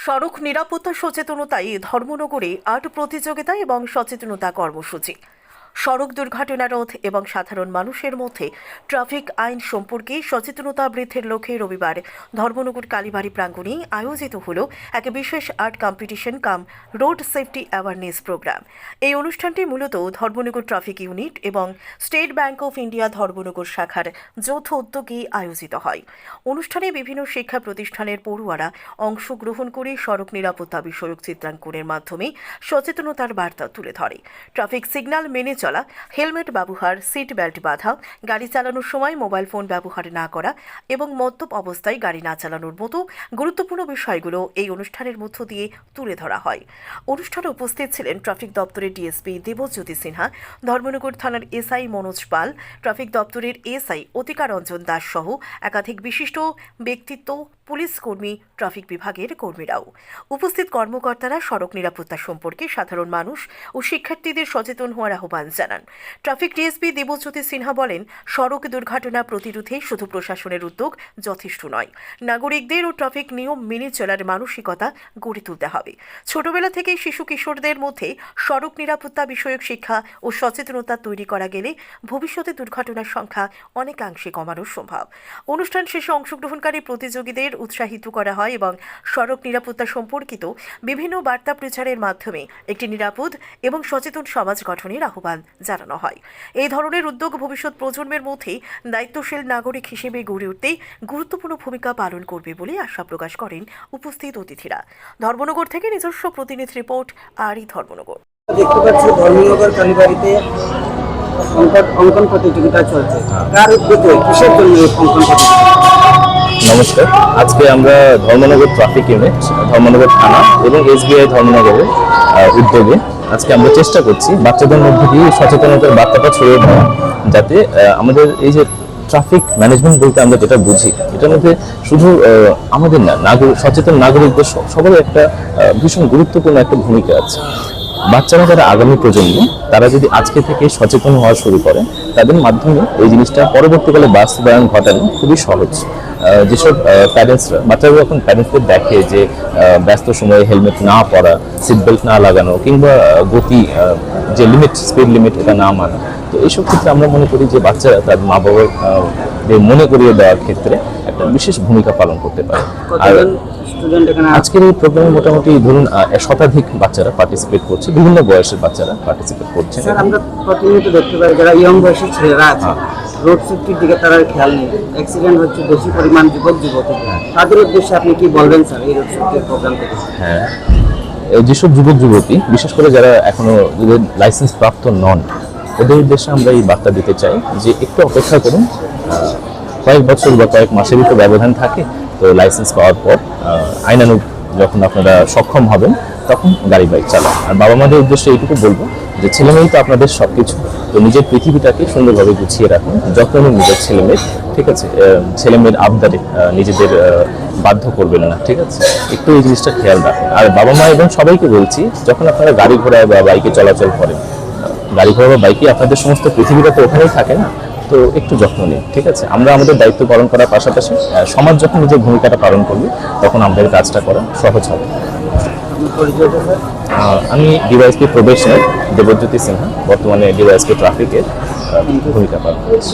সড়ক নিরাপত্তা সচেতনতায় ধর্মনগরে আর্ট প্রতিযোগিতা এবং সচেতনতা কর্মসূচি। সড়ক দুর্ঘটনা রোধ এবং সাধারণ মানুষের মধ্যে ট্রাফিক আইন সম্পর্কে সচেতনতা বৃদ্ধির লক্ষ্যে রবিবার ধর্মনগর কালীবাড়ি প্রাঙ্গণে আয়োজিত হল এক বিশেষ আর্ট কম্পিটিশন কাম রোড সেফটি অ্যাওয়ারনেস প্রোগ্রাম। এই অনুষ্ঠানটি মূলত ধর্মনগর ট্রাফিক ইউনিট এবং state bank of India Dharmanagar শাখার যৌথ উদ্যোগে আয়োজিত হয়। অনুষ্ঠানে বিভিন্ন শিক্ষা প্রতিষ্ঠানের পড়ুয়ারা অংশগ্রহণ করে সড়ক নিরাপত্তা বিষয়ক চিত্রাঙ্কনের মাধ্যমে সচেতনতার বার্তা তুলে ধরে। ট্রাফিক সিগন্যাল মেনে চলা, হেলমেট ব্যবহার, সিট বেল্ট বাঁধা, গাড়ি চালানোর সময় মোবাইল ফোন ব্যবহার না করা এবং মদ্যপ অবস্থায় গাড়ি না চালানোর মতো গুরুত্বপূর্ণ বিষয়গুলো এই অনুষ্ঠানের মধ্য দিয়ে তুলে ধরা হয়। অনুষ্ঠানে উপস্থিত ছিলেন ট্রাফিক দপ্তরের ডিএসপি দেবজ্যোতি সিনহা, ধর্মনগর থানার এসআই মনোজ পাল, ট্রাফিক দপ্তরের এসআই অতিকা রঞ্জন দাস সহ একাধিক বিশিষ্ট ব্যক্তিত্ব, পুলিশ কর্মী, ট্রাফিক বিভাগের কর্মীরাও। উপস্থিত কর্মকর্তারা সড়ক নিরাপত্তা সম্পর্কে সাধারণ মানুষ ও শিক্ষার্থীদের সচেতন হওয়ার আহ্বান জানান। ট্রাফিক ডিএসপি দেবজ্যোতি সিনহা বলেন, সড়ক দুর্ঘটনা প্রতিরোধে শুধু প্রশাসনের উদ্যোগ যথেষ্ট নয়, নাগরিকদের ও ট্রাফিক নিয়ম মেনে চলার মানসিকতা গড়ে তুলতে হবে। ছোটবেলা থেকেই শিশু কিশোরদের মধ্যে সড়ক নিরাপত্তা বিষয়ক শিক্ষা ও সচেতনতা তৈরি করা গেলে ভবিষ্যতে দুর্ঘটনার সংখ্যা অনেকাংশে কমানো সম্ভব। অনুষ্ঠান শেষে অংশগ্রহণকারী প্রতিযোগীদের উৎসাহিত করা হয় এবং সড়ক নিরাপত্তা সম্পর্কিত বিভিন্ন বার্তা প্রচারের মাধ্যমে একটি নিরাপদ এবং সচেতন সমাজ গঠনের আহ্বান জানানো হয়। এই ধরনের উদ্যোগ ভবিষ্যৎ প্রজন্মের মধ্যে দায়িত্বশীল নাগরিক হিসেবে গড়ে উঠতে গুরুত্বপূর্ণ ভূমিকা পালন করবে বলে আশা প্রকাশ করেন উপস্থিত অতিথিরা। ধর্মনগর থেকে নিজস্ব প্রতিনিধি রিপোর্ট, আরই ধর্মনগর। দেখতে পাচ্ছি ধর্মনগর কালীবাড়িতে অঙ্কন প্রতিযোগিতা চলছে। কার উদ্যোগে, কিসের জন্য অঙ্কন প্রতিযোগিতা? নমস্কার, আজকে আমরা ধর্মনগর ট্রাফিক ইউনিট, ধর্মনগর থানা এবং এসবিআই ধর্মনগরের উদ্যোগে আজকে আমরা চেষ্টা করছি বাচ্চাদের মধ্যে দিয়ে সচেতনতার বার্তাটা ছড়িয়ে দেওয়া, যাতে আমাদের এই যে ট্রাফিক ম্যানেজমেন্ট বলতে আমরা যেটা বুঝি, এটার মধ্যে শুধু আমাদের না, সচেতন নাগরিকদের সবারই একটা ভীষণ গুরুত্বপূর্ণ একটা ভূমিকা আছে। বাচ্চারা যারা আগামী প্রজন্ম, তারা যদি আজকে থেকে সচেতন হওয়া শুরু করে, তাদের মাধ্যমে এই জিনিসটা পরবর্তীকালে বাস্তবায়ন ঘটানো খুবই সহজ। যেসব প্যারেন্টসরা, বাচ্চারা যখন প্যারেন্টসদের দেখে যে ব্যস্ত সময়ে হেলমেট না পরা, সিট বেল্ট না লাগানো কিংবা গতি যে লিমিট, স্পিড লিমিট এটা না মানা, তো এইসব ক্ষেত্রে আমরা মনে করি যে বাচ্চারা তার মা বাবার মনে করিয়ে দেওয়ার ক্ষেত্রে একটা বিশেষ ভূমিকা পালন করতে পারে। আর আজকের এই প্রোগ্রামে মোটামুটি ধরুন শতাধিক বাচ্চারা পার্টিসিপেট করছে, বিভিন্ন বয়সের বাচ্চারা পার্টিসিপেট করছে। আমরা প্রতিনিয়ত দেখতে পাই যারা ইয়ং বয়সী ছেলেরা আছে, রোড সেফটির দিকে তারা খেয়াল নেই, অ্যাক্সিডেন্ট হচ্ছে বেশি পরিমাণ যুবক যুবতী। তাদের উদ্দেশ্যে আপনি কি বলবেন স্যার এই রোড সেফটির প্রোগ্রাম থেকে? হ্যাঁ, যেসব যুবক যুবতী, বিশেষ করে যারা এখনো লাইসেন্স প্রাপ্ত নন, ওদের উদ্দেশ্যে আমরা এই বার্তা দিতে চাই যে একটু অপেক্ষা করুন। কয়েক বছর বা কয়েক মাসেরই তো ব্যবধান থাকে, তো লাইসেন্স পাওয়ার পর আইনানুগ যখন আপনারা সক্ষম হবেন তখন গাড়ি বাইক চালান। আর বাবা মাদের উদ্দেশ্যে এইটুকু বলবো যে ছেলেমেয়েই তো আপনাদের সব কিছু, তো নিজের পৃথিবীটাকে সুন্দরভাবে গুছিয়ে রাখুন, যত্ন নিন নিজের ছেলেমেয়ের, ঠিক আছে? ছেলেমেয়ের আবদারে নিজেদের বাধ্য করবেন না, ঠিক আছে? একটু এই জিনিসটা খেয়াল রাখুন। আর বাবা মা এবং সবাইকে বলছি, যখন আপনারা গাড়ি ঘোড়ায় বা বাইকে চলাচল করেন, গাড়ি ঘোড়া বা বাইকে আপনাদের সমস্ত পৃথিবীটা তো ওখানেই থাকে না, তো একটু যত্ন নিন, ঠিক আছে? আমরা আমাদের দায়িত্ব পালন করার পাশাপাশি সমাজ যখন নিজের ভূমিকাটা পালন করবে, তখন আমাদের কাজটা করা সহজ হবে। আমি ডিওয়াইএসপি প্রবেশনার দেবজ্যোতি সিনহা, বর্তমানে ডিওয়াইএসপি ট্রাফিকের ভূমিকা পালন করছি।